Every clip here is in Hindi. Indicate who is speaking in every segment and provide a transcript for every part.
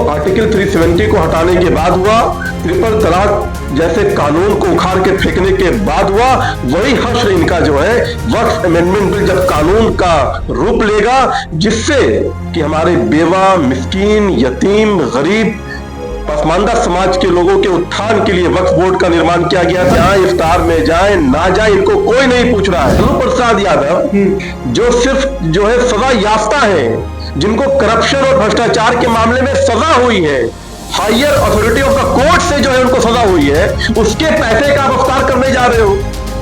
Speaker 1: आर्टिकल 370 को हटाने के बाद हुआ, ट्रिपल तलाक जैसे कानून को उखाड़ के फेंकने के बाद हुआ, वही हश्र इनका जो है वक्फ अमेंडमेंट बिल जब कानून का रूप लेगा, जिससे कि हमारे बेवा, मिस्कीन, यतीम, गरीब, पसमानदा समाज के लोगों के उत्थान के लिए वक्फ बोर्ड का निर्माण किया गया। जहां इफ्तार में जाए ना जाए इनको कोई नहीं पूछ रहा है। लालू प्रसाद यादव जो सिर्फ जो है सजा याफ्ता है, जिनको करप्शन और भ्रष्टाचार के मामले में सजा हुई है, higher authority of the court से जो है उनको सजा हुई है, उसके पैसे का आप अफ्तार करने जा रहे हो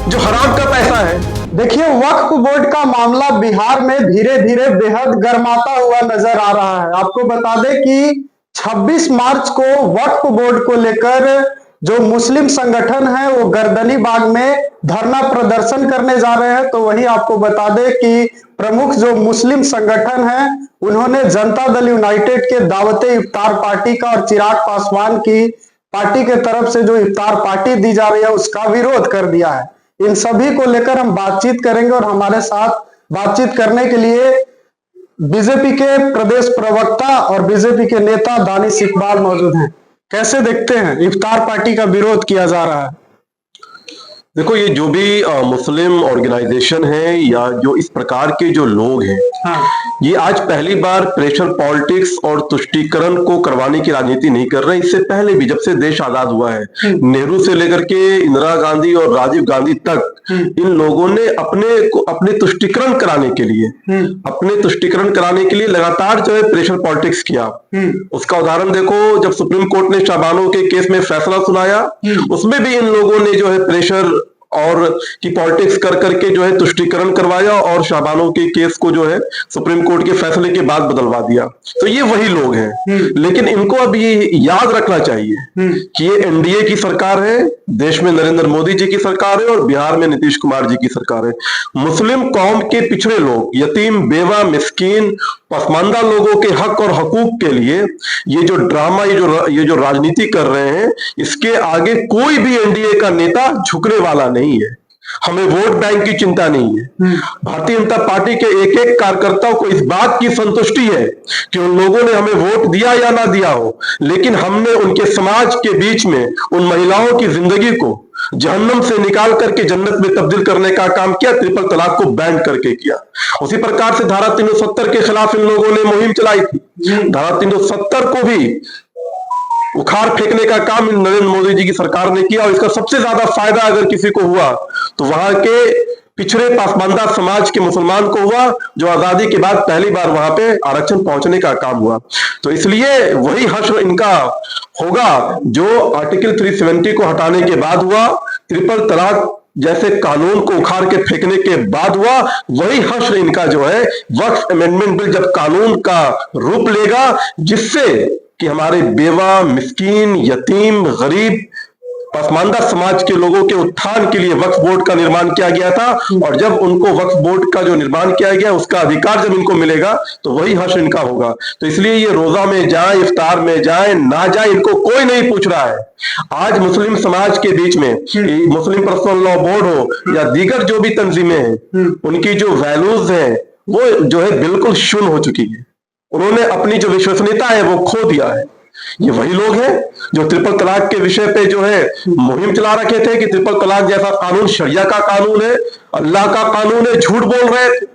Speaker 1: जो हराम का पैसा है।
Speaker 2: देखिए, वक्फ बोर्ड का मामला बिहार में धीरे धीरे बेहद गर्माता हुआ नजर आ रहा है। आपको बता दें कि 26 मार्च को वक्फ बोर्ड को लेकर जो मुस्लिम संगठन है वो गर्दनी बाग में धरना प्रदर्शन करने जा रहे हैं। तो वही आपको बता दें कि प्रमुख जो मुस्लिम संगठन है उन्होंने जनता दल यूनाइटेड के दावते इफ्तार पार्टी का और चिराग पासवान की पार्टी के तरफ से जो इफ्तार पार्टी दी जा रही है उसका विरोध कर दिया है। इन सभी को लेकर हम बातचीत करेंगे और हमारे साथ बातचीत करने के लिए बीजेपी के प्रदेश प्रवक्ता और बीजेपी के नेता दानिश इकबाल मौजूद हैं। कैसे देखते हैं इफ्तार पार्टी का विरोध किया जा रहा है?
Speaker 1: देखो, ये जो भी मुस्लिम ऑर्गेनाइजेशन है या जो इस प्रकार के जो लोग हैं,
Speaker 2: हाँ।
Speaker 1: ये आज पहली बार प्रेशर पॉलिटिक्स और तुष्टीकरण को करवाने की राजनीति नहीं कर रहे। इससे पहले भी जब से देश आजाद हुआ है, नेहरू से लेकर के इंदिरा गांधी और राजीव गांधी तक इन लोगों ने अपने तुष्टीकरण कराने के लिए लगातार जो है प्रेशर पॉलिटिक्स किया। उसका उदाहरण देखो, जब सुप्रीम कोर्ट ने शाबानों के केस में फैसला सुनाया, उसमें भी इन लोगों ने जो है प्रेशर और की पॉलिटिक्स कर करके जो है तुष्टीकरण करवाया और शाबानों के केस को जो है सुप्रीम कोर्ट के फैसले के बाद बदलवा दिया। तो ये वही लोग हैं। लेकिन इनको अब ये याद रखना चाहिए कि ये एनडीए की सरकार है, देश में नरेंद्र मोदी जी की सरकार है और बिहार में नीतीश कुमार जी की सरकार है। मुस्लिम कौम के पिछड़े लोग, यतीम, बेवा, मिस्कीन, पसमानदा लोगों के हक और हकूक के लिए ये जो ड्रामा, ये जो राजनीति कर रहे हैं, इसके आगे कोई भी एनडीए का नेता झुकने वाला नहीं है। हमें वोट बैंक की चिंता नहीं है। भारतीय जनता पार्टी के एक एक कार्यकर्ताओं को इस बात की संतुष्टि है कि उन लोगों ने हमें वोट दिया या ना दिया हो, लेकिन हमने उनके समाज के बीच में उन महिलाओं की जिंदगी को जहन्नम से निकाल करके जन्नत में तब्दील करने का काम किया, ट्रिपल तलाक को बैन करके किया। उसी प्रकार से धारा 370 के खिलाफ इन लोगों ने मुहिम चलाई थी। धारा 370 को भी उखाड़ फेंकने का काम नरेंद्र मोदी जी की सरकार ने किया और इसका सबसे ज्यादा फायदा अगर किसी को हुआ तो वहां के पिछड़े पासमानदा समाज के मुसलमान को हुआ, जो आजादी के बाद पहली बार वहां पे आरक्षण पहुंचने का काम हुआ। तो इसलिए वही हश्र इनका होगा जो आर्टिकल 370 को हटाने के बाद हुआ, ट्रिपल तलाक जैसे कानून को उखाड़ के फेंकने के बाद हुआ, वही हश्र इनका जो है वक्फ अमेंडमेंट बिल जब कानून का रूप लेगा, जिससे कि हमारे बेवा, मिस्कीन, यतीम, गरीब, पसमानदा समाज के लोगों के उत्थान के लिए वक्फ बोर्ड का निर्माण किया गया था। और जब उनको वक्फ बोर्ड का जो निर्माण किया गया उसका अधिकार जब इनको मिलेगा तो वही हश्र इनका होगा। तो इसलिए ये रोजा में जाए, इफ्तार में जाए ना जाए, इनको कोई नहीं पूछ रहा है। आज मुस्लिम समाज के बीच में मुस्लिम पर्सनल लॉ बोर्ड हो या दीगर जो भी तंजीमें हैं, उनकी जो वैल्यूज है वो जो है बिल्कुल शून्य हो चुकी है। उन्होंने अपनी जो विश्वसनीयता है वो खो दिया है। ये वही लोग हैं जो ट्रिपल तलाक के विषय पे जो है मुहिम चला रखे थे कि ट्रिपल तलाक जैसा कानून शरिया का कानून है, अल्लाह का कानून है, झूठ बोल रहे थे।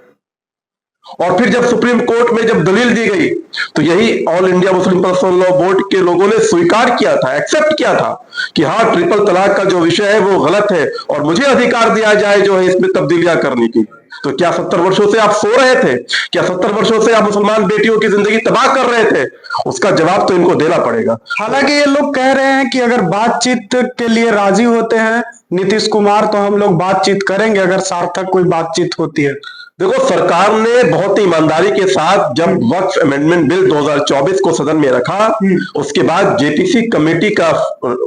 Speaker 1: और फिर जब सुप्रीम कोर्ट में जब दलील दी गई तो यही all India Muslim personal law board के लोगों ने स्वीकार किया था, एक्सेप्ट किया था कि हाँ, ट्रिपल तलाक का जो विषय है वो गलत है और मुझे अधिकार दिया जाए जो है इसमें तब्दीलियां करने की। तो क्या 70 वर्षों से आप सो रहे थे? क्या 70 वर्षों से आप मुसलमान बेटियों की जिंदगी तबाह कर रहे थे? उसका जवाब तो इनको देना पड़ेगा।
Speaker 2: हालांकि ये लोग कह रहे हैं कि अगर बातचीत के लिए राजी होते हैं नीतीश कुमार तो हम लोग बातचीत करेंगे, अगर सार्थक कोई बातचीत होती है।
Speaker 1: देखो, सरकार ने बहुत ही ईमानदारी के साथ जब वक्फ अमेंडमेंट बिल 2024 को सदन में रखा, उसके बाद जेपीसी कमेटी का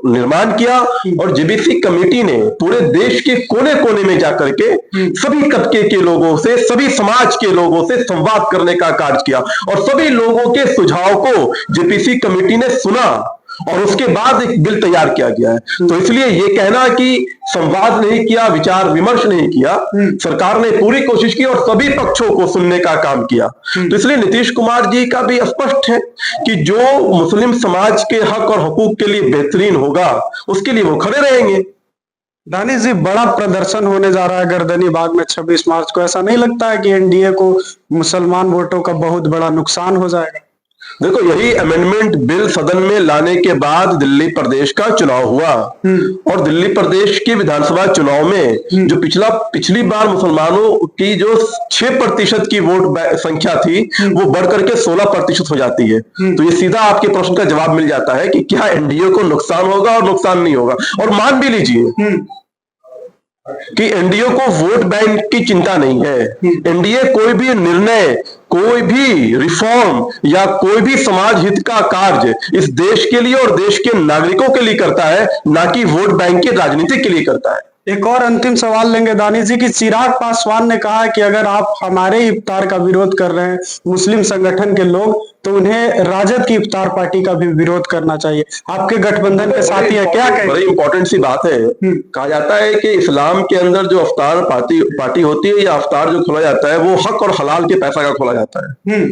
Speaker 1: निर्माण किया और जेपीसी कमेटी ने पूरे देश के कोने कोने में जाकर के सभी तबके के लोगों से, सभी समाज के लोगों से संवाद करने का कार्य किया और सभी लोगों के सुझाव को जेपीसी कमेटी ने सुना और उसके बाद एक बिल तैयार किया गया है। तो इसलिए ये कहना कि संवाद नहीं किया, विचार विमर्श नहीं किया, सरकार ने पूरी कोशिश की और सभी पक्षों को सुनने का काम किया। तो इसलिए नीतीश कुमार जी का भी स्पष्ट है कि जो मुस्लिम समाज के हक और हकूक के लिए बेहतरीन होगा उसके लिए वो खड़े रहेंगे।
Speaker 2: दानिश जी, बड़ा प्रदर्शन होने जा रहा है गर्दनी बाग में 26 मार्च को। ऐसा नहीं लगता है कि एनडीए को मुसलमान वोटों का बहुत बड़ा नुकसान हो जाएगा?
Speaker 1: देखो, यही अमेंडमेंट बिल सदन में लाने के बाद दिल्ली प्रदेश का चुनाव हुआ और दिल्ली प्रदेश के विधानसभा चुनाव में जो पिछली बार मुसलमानों की जो 6% की वोट संख्या थी वो बढ़ करके 16% हो जाती है। तो ये सीधा आपके प्रश्न का जवाब मिल जाता है कि क्या एनडीए को नुकसान होगा और नुकसान नहीं होगा। और मान भी लीजिए कि एनडीए को वोट बैंक की चिंता नहीं है। एनडीए कोई भी निर्णय, कोई भी रिफॉर्म या कोई भी समाज हित का कार्य इस देश के लिए और देश के नागरिकों के लिए करता है, ना कि वोट बैंक की राजनीति के लिए करता है।
Speaker 2: एक और अंतिम सवाल लेंगे दानिश जी कि चिराग पासवान ने कहा कि अगर आप हमारे इफ्तार का विरोध कर रहे हैं मुस्लिम संगठन के लोग, तो उन्हें राजद की इफ्तार पार्टी का भी विरोध करना चाहिए। आपके गठबंधन के साथी है, क्या कहें?
Speaker 1: बड़ी इंपॉर्टेंट सी बात है। कहा जाता है कि इस्लाम के अंदर जो अफ्तार पार्टी होती है या अफ्तार जो खोला जाता है वो हक और हलाल के पैसा का खोला जाता है।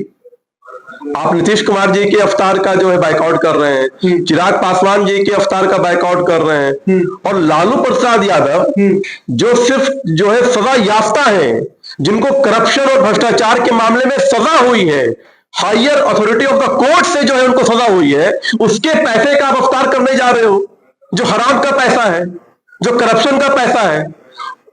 Speaker 1: आप नीतीश कुमार जी के अफ्तार का जो है बाइकआउट कर रहे हैं, चिराग पासवान जी के अफ्तार का बाइकआउट कर रहे हैं, और लालू प्रसाद यादव जो सिर्फ जो है सजा याफ्ता है, जिनको करप्शन और भ्रष्टाचार के मामले में सजा हुई है, higher authority of the court से जो है उनको सजा हुई है, उसके पैसे का आप अफ्तार करने जा रहे हो, जो हराम का पैसा है, जो करप्शन का पैसा है,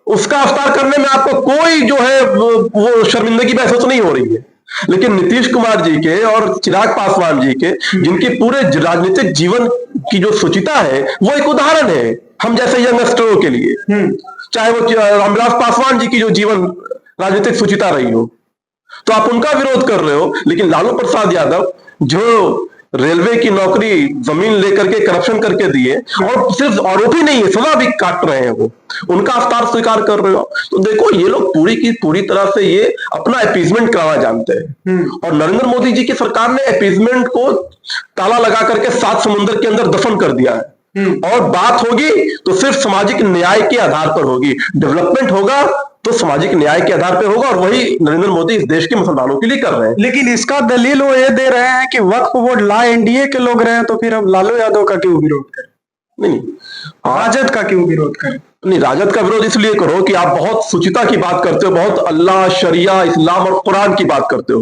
Speaker 1: उसका अफ्तार करने में आपको कोई जो है वो शर्मिंदगी महसूस नहीं हो रही है। लेकिन नीतीश कुमार जी के और चिराग पासवान जी के, जिनके पूरे राजनीतिक जीवन की जो सुचिता है वो एक उदाहरण है हम जैसे यंगस्टरों के लिए, चाहे वो रामविलास पासवान जी की जो जीवन राजनीतिक सुचिता रही हो, तो आप उनका विरोध कर रहे हो। लेकिन लालू प्रसाद यादव जो रेलवे की नौकरी जमीन लेकर के करप्शन करके दिए और सिर्फ आरोपी नहीं है, सजा भी काट रहे हैं, वो उनका अवतार स्वीकार कर रहे हो। तो देखो, ये लोग पूरी की पूरी तरह से ये अपना अपीजमेंट कराना जानते हैं। और नरेंद्र मोदी जी की सरकार ने अपीजमेंट को ताला लगा करके 7 समुद्र के अंदर दफन कर दिया है। और बात होगी तो सिर्फ सामाजिक न्याय के आधार पर होगी, डेवलपमेंट होगा तो सामाजिक न्याय के आधार पर होगा, और वही नरेंद्र मोदी इस देश के मुसलमानों के लिए कर रहे हैं।
Speaker 2: लेकिन इसका दलील वो ये दे रहे हैं कि वक्फ बोर्ड ला एनडीए के लोग रहे हैं, तो फिर हम लालू यादव का क्यों विरोध करें?
Speaker 1: नहीं,
Speaker 2: राजद का क्यों विरोध करें?
Speaker 1: नहीं, राजद का विरोध इसलिए करो कि आप बहुत सुचिता की बात करते हो, बहुत अल्लाह, शरिया, इस्लाम और कुरान की बात करते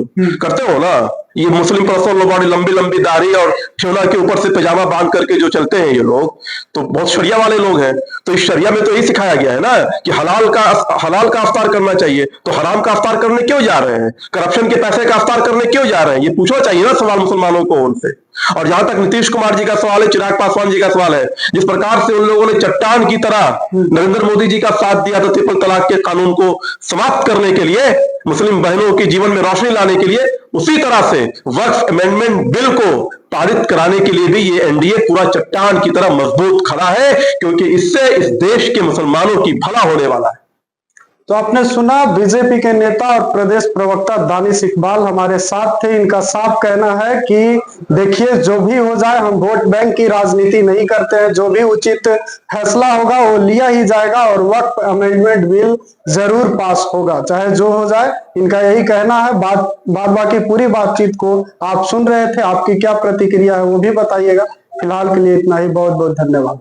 Speaker 1: हो ना। ये मुस्लिम पर्सन लोग बड़ी लंबी लंबी दाढ़ी और ठेला के ऊपर से पैजामा बांध करके जो चलते हैं ये लोग, तो बहुत शरिया वाले लोग हैं। तो इस शरिया में तो यही सिखाया गया है ना कि हलाल का अफ्तार करना चाहिए, तो हराम का अफ्तार करने क्यों जा रहे हैं, करप्शन के पैसे का अफ्तार करने क्यों जा रहे हैं? ये पूछना चाहिए ना सवाल मुसलमानों को उनसे। और जहां तक नीतीश कुमार जी का सवाल है, चिराग पासवान जी का सवाल है, जिस प्रकार से उन लोगों ने चट्टान की तरह नरेंद्र मोदी जी का साथ दिया था ट्रिपल तलाक के कानून को समाप्त करने के लिए, मुस्लिम बहनों के जीवन में रोशनी लाने के लिए, उसी तरह से वक्फ अमेंडमेंट बिल को पारित कराने के लिए भी ये एनडीए पूरा चट्टान की तरह मजबूत खड़ा है, क्योंकि इससे इस देश के मुसलमानों की भला होने वाला है।
Speaker 2: तो आपने सुना, बीजेपी के नेता और प्रदेश प्रवक्ता दानिश इकबाल हमारे साथ थे। इनका साफ कहना है कि देखिए, जो भी हो जाए, हम वोट बैंक की राजनीति नहीं करते हैं, जो भी उचित फैसला होगा वो लिया ही जाएगा और वक्फ अमेंडमेंट बिल जरूर पास होगा, चाहे जो हो जाए। इनका यही कहना है। बाद बाकी पूरी बातचीत को आप सुन रहे थे, आपकी क्या प्रतिक्रिया है वो भी बताइएगा। फिलहाल के लिए इतना ही, बहुत बहुत धन्यवाद।